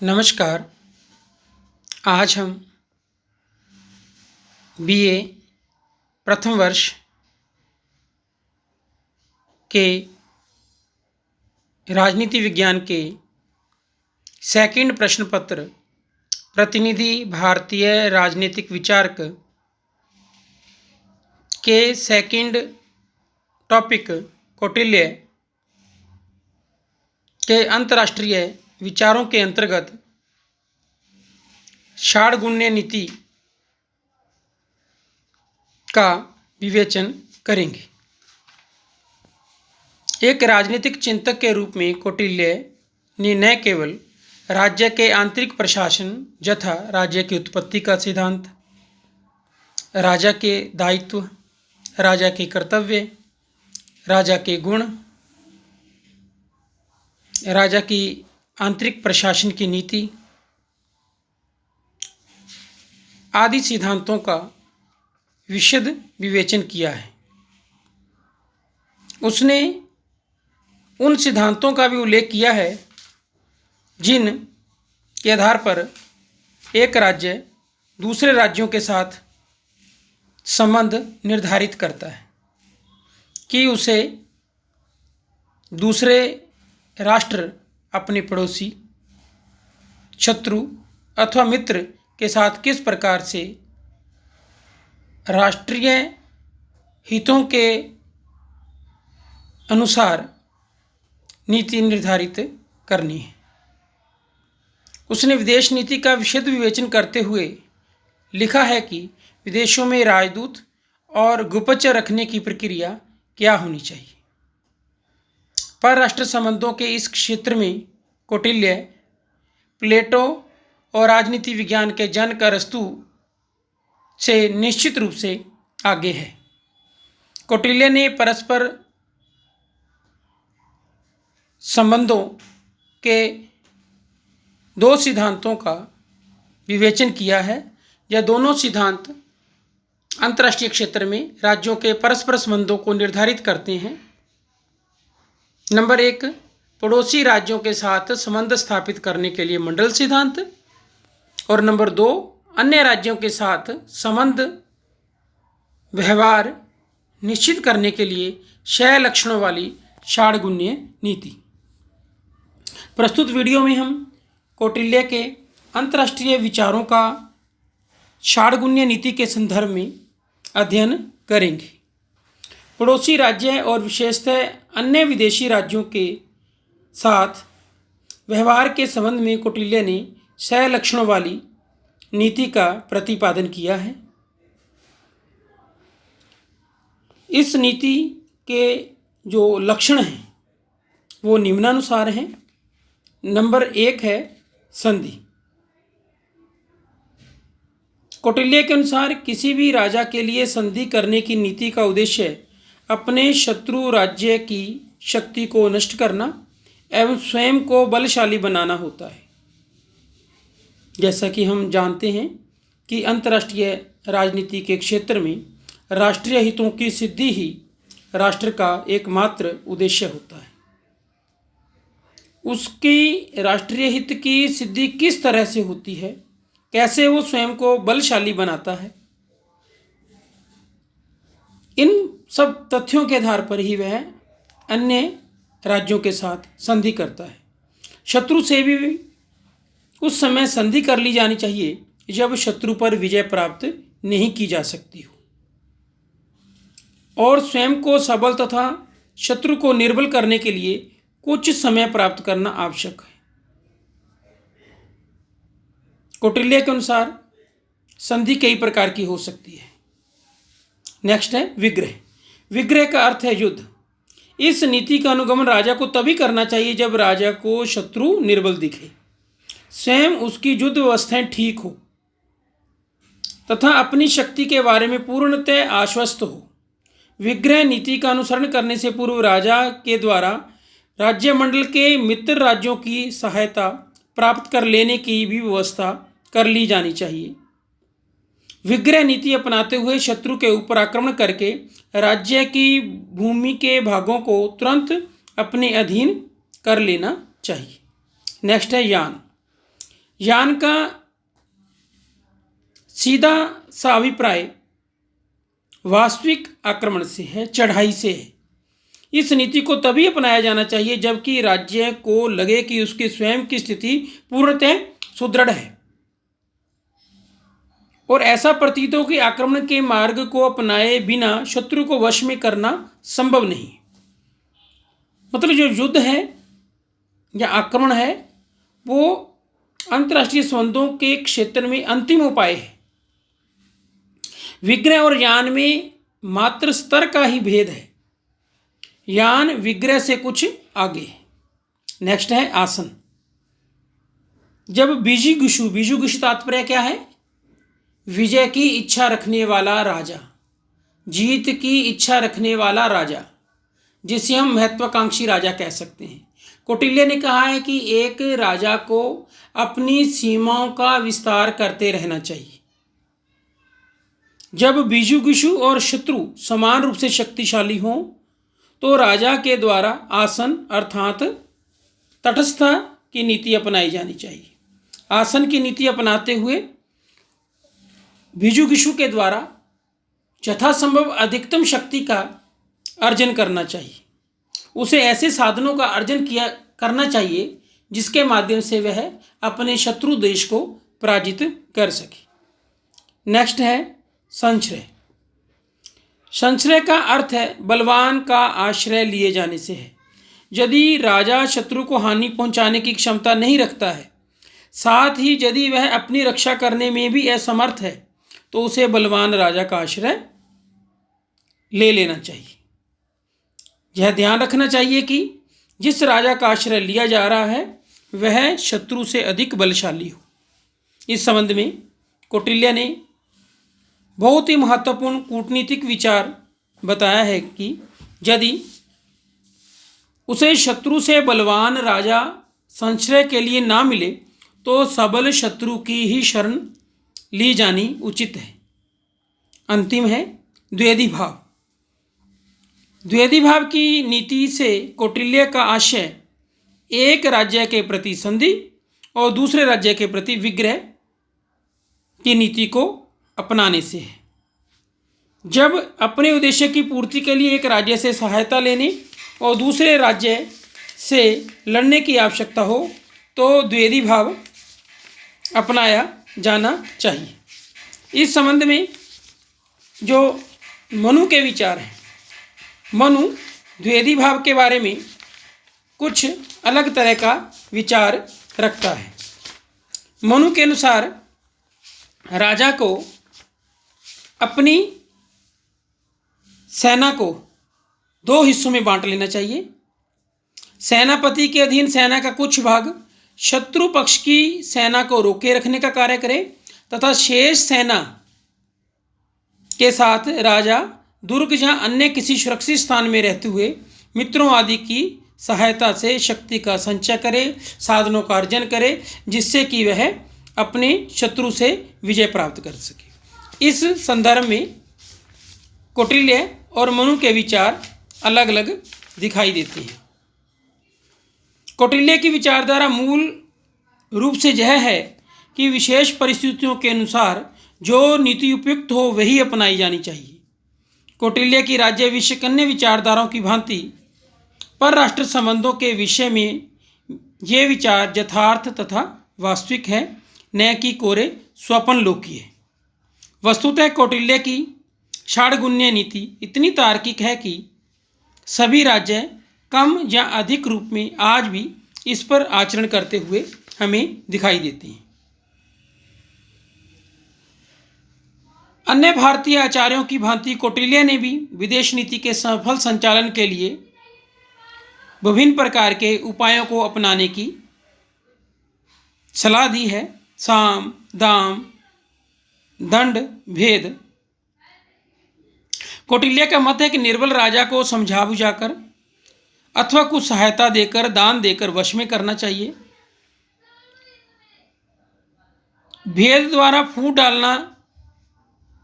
नमस्कार। आज हम बीए प्रथम वर्ष के राजनीति विज्ञान के सेकंड प्रश्न पत्र प्रतिनिधि भारतीय राजनीतिक विचारक के सेकंड टॉपिक कौटिल्य के अंतर्राष्ट्रीय विचारों के अंतर्गत षाड्गुण्य नीति का विवेचन करेंगे। एक राजनीतिक चिंतक के रूप में कौटिल्य ने न केवल राज्य के आंतरिक प्रशासन यथा राज्य की उत्पत्ति का सिद्धांत, राजा के दायित्व, राजा के कर्तव्य, राजा के गुण, राजा की आंतरिक प्रशासन की नीति आदि सिद्धांतों का विशद विवेचन किया है। उसने उन सिद्धांतों का भी उल्लेख किया है जिन के आधार पर एक राज्य दूसरे राज्यों के साथ संबंध निर्धारित करता है कि उसे दूसरे राष्ट्र अपने पड़ोसी, शत्रु अथवा मित्र के साथ किस प्रकार से राष्ट्रीय हितों के अनुसार नीति निर्धारित करनी है। उसने विदेश नीति का विशद विवेचन करते हुए लिखा है कि विदेशों में राजदूत और गुप्तचर रखने की प्रक्रिया क्या होनी चाहिए। परराष्ट्र संबंधों के इस क्षेत्र में कौटिल्य प्लेटो और राजनीति विज्ञान के जनक अरस्तु से निश्चित रूप से आगे है। कौटिल्य ने परस्पर संबंधों के दो सिद्धांतों का विवेचन किया है। यह दोनों सिद्धांत अंतर्राष्ट्रीय क्षेत्र में राज्यों के परस्पर संबंधों को निर्धारित करते हैं। नंबर 1, पड़ोसी राज्यों के साथ संबंध स्थापित करने के लिए मंडल सिद्धांत, और नंबर 2, अन्य राज्यों के साथ संबंध व्यवहार निश्चित करने के लिए 6 लक्षणों वाली षाड्गुण्य नीति। प्रस्तुत वीडियो में हम कौटिल्य के अंतर्राष्ट्रीय विचारों का षाड्गुण्य नीति के संदर्भ में अध्ययन करेंगे। पड़ोसी राज्य और विशेषतः अन्य विदेशी राज्यों के साथ व्यवहार के संबंध में कौटिल्य ने 6 लक्षणों वाली नीति का प्रतिपादन किया है। इस नीति के जो लक्षण हैं वो निम्नानुसार हैं। नंबर 1 है संधि। कौटिल्य के अनुसार किसी भी राजा के लिए संधि करने की नीति का उद्देश्य अपने शत्रु राज्य की शक्ति को नष्ट करना एवं स्वयं को बलशाली बनाना होता है। जैसा कि हम जानते हैं कि अंतर्राष्ट्रीय राजनीति के क्षेत्र में राष्ट्रीय हितों की सिद्धि ही राष्ट्र का एकमात्र उद्देश्य होता है। उसकी राष्ट्रीय हित की सिद्धि किस तरह से होती है, कैसे वो स्वयं को बलशाली बनाता है, इन सब तथ्यों के आधार पर ही वह अन्य राज्यों के साथ संधि करता है। शत्रु से भी उस समय संधि कर ली जानी चाहिए जब शत्रु पर विजय प्राप्त नहीं की जा सकती हो, और स्वयं को सबल तथा शत्रु को निर्बल करने के लिए कुछ समय प्राप्त करना आवश्यक है। कौटिल्य के अनुसार संधि कई प्रकार की हो सकती है। नेक्स्ट है विग्रह। विग्रह का अर्थ है युद्ध। इस नीति का अनुगमन राजा को तभी करना चाहिए जब राजा को शत्रु निर्बल दिखे, स्वयं उसकी युद्ध व्यवस्थाएं ठीक हो तथा अपनी शक्ति के बारे में पूर्णतः आश्वस्त हो। विग्रह नीति का अनुसरण करने से पूर्व राजा के द्वारा राज्य मंडल के मित्र राज्यों की सहायता प्राप्त कर लेने की भी व्यवस्था कर ली जानी चाहिए। विग्रह नीति अपनाते हुए शत्रु के ऊपर आक्रमण करके राज्य की भूमि के भागों को तुरंत अपने अधीन कर लेना चाहिए। नेक्स्ट है यान। यान का सीधा सा अभिप्राय वास्तविक आक्रमण से है, चढ़ाई से है। इस नीति को तभी अपनाया जाना चाहिए जबकि राज्य को लगे कि उसकी स्वयं की स्थिति पूर्णतः सुदृढ़ है और ऐसा प्रतीत हो कि आक्रमण के मार्ग को अपनाए बिना शत्रु को वश में करना संभव नहीं। मतलब जो युद्ध है या आक्रमण है वो अंतर्राष्ट्रीय संबंधों के क्षेत्र में अंतिम उपाय है। विग्रह और यान में मात्र स्तर का ही भेद है, यान विग्रह से कुछ आगे है। नेक्स्ट है आसन। जब बीजुगुषु तात्पर्य क्या है? विजय की इच्छा रखने वाला राजा, जीत की इच्छा रखने वाला राजा, जिसे हम महत्वाकांक्षी राजा कह सकते हैं। कौटिल्य ने कहा है कि एक राजा को अपनी सीमाओं का विस्तार करते रहना चाहिए। जब बीजुगुषु और शत्रु समान रूप से शक्तिशाली हों तो राजा के द्वारा आसन अर्थात तटस्थता की नीति अपनाई जानी चाहिए। आसन की नीति अपनाते हुए बीजुगुषु के द्वारा यथासंभव अधिकतम शक्ति का अर्जन करना चाहिए। उसे ऐसे साधनों का अर्जन करना चाहिए जिसके माध्यम से वह अपने शत्रु देश को पराजित कर सके। नेक्स्ट है संश्रय। संश्रय का अर्थ है बलवान का आश्रय लिए जाने से है। यदि राजा शत्रु को हानि पहुंचाने की क्षमता नहीं रखता है, साथ ही यदि वह अपनी रक्षा करने में भी असमर्थ है, तो उसे बलवान राजा का आश्रय ले लेना चाहिए। यह ध्यान रखना चाहिए कि जिस राजा का आश्रय लिया जा रहा है वह शत्रु से अधिक बलशाली हो। इस संबंध में कौटिल्य ने बहुत ही महत्वपूर्ण कूटनीतिक विचार बताया है कि यदि उसे शत्रु से बलवान राजा संश्रय के लिए ना मिले तो सबल शत्रु की ही शरण ली जानी उचित है। अंतिम है द्विवेदी भाव। द्विवेदी भाव की नीति से कौटिल्य का आशय एक राज्य के प्रति संधि और दूसरे राज्य के प्रति विग्रह की नीति को अपनाने से है। जब अपने उद्देश्य की पूर्ति के लिए एक राज्य से सहायता लेने और दूसरे राज्य से लड़ने की आवश्यकता हो तो द्विवेदी भाव अपनाया जाना चाहिए। इस संबंध में जो मनु के विचार हैं, मनु द्विवेदी भाव के बारे में कुछ अलग तरह का विचार रखता है। मनु के अनुसार राजा को अपनी सेना को दो हिस्सों में बांट लेना चाहिए। सेनापति के अधीन सेना का कुछ भाग शत्रु पक्ष की सेना को रोके रखने का कार्य करे तथा शेष सेना के साथ राजा दुर्ग या अन्य किसी सुरक्षित स्थान में रहते हुए मित्रों आदि की सहायता से शक्ति का संचय करे, साधनों का अर्जन करे, जिससे कि वह अपने शत्रु से विजय प्राप्त कर सके। इस संदर्भ में कौटिल्य और मनु के विचार अलग अलग दिखाई देते हैं। कौटिल्य की विचारधारा मूल रूप से यह है कि विशेष परिस्थितियों के अनुसार जो नीति उपयुक्त हो वही अपनाई जानी चाहिए। कौटिल्य की राज्य विषय अन्य विचारधाराओं की भांति परराष्ट्र संबंधों के विषय में ये विचार यथार्थ तथा वास्तविक है, न कि कोरे स्वप्न लोकी है। वस्तुतः कौटिल्य की षाड्गुण्य नीति इतनी तार्किक है कि सभी राज्य कम या अधिक रूप में आज भी इस पर आचरण करते हुए हमें दिखाई देते हैं। अन्य भारतीय आचार्यों की भांति कौटिल्य ने भी विदेश नीति के सफल संचालन के लिए विभिन्न प्रकार के उपायों को अपनाने की सलाह दी है। साम, दाम, दंड, भेद। कौटिल्य का मत है कि निर्बल राजा को समझा बुझाकर अथवा कुछ सहायता देकर, दान देकर वश में करना चाहिए। भेद द्वारा फूट डालना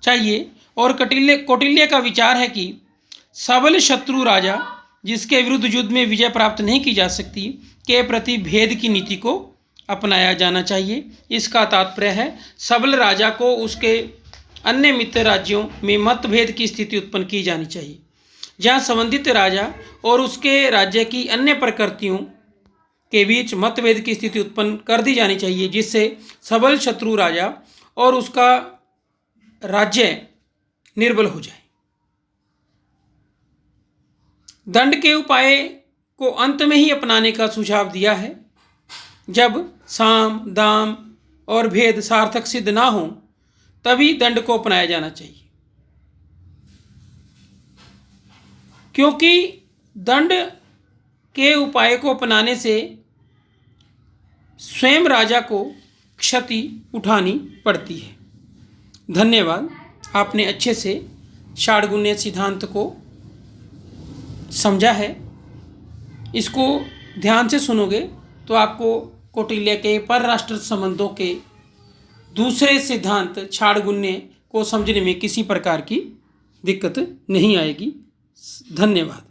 चाहिए। और कौटिल्य का विचार है कि सबल शत्रु राजा जिसके विरुद्ध युद्ध में विजय प्राप्त नहीं की जा सकती के प्रति भेद की नीति को अपनाया जाना चाहिए। इसका तात्पर्य है सबल राजा को उसके अन्य मित्र राज्यों में मतभेद की स्थिति उत्पन्न की जानी चाहिए, जहाँ संबंधित राजा और उसके राज्य की अन्य प्रकृतियों के बीच मतभेद की स्थिति उत्पन्न कर दी जानी चाहिए, जिससे सबल शत्रु राजा और उसका राज्य निर्बल हो जाए। दंड के उपाय को अंत में ही अपनाने का सुझाव दिया है। जब साम दाम और भेद सार्थक सिद्ध ना हो तभी दंड को अपनाया जाना चाहिए, क्योंकि दंड के उपाय को अपनाने से स्वयं राजा को क्षति उठानी पड़ती है। धन्यवाद। आपने अच्छे से षाड्गुण्य सिद्धांत को समझा है। इसको ध्यान से सुनोगे तो आपको कौटिल्य के परराष्ट्र संबंधों के दूसरे सिद्धांत षाड्गुण्य को समझने में किसी प्रकार की दिक्कत नहीं आएगी। धन्यवाद।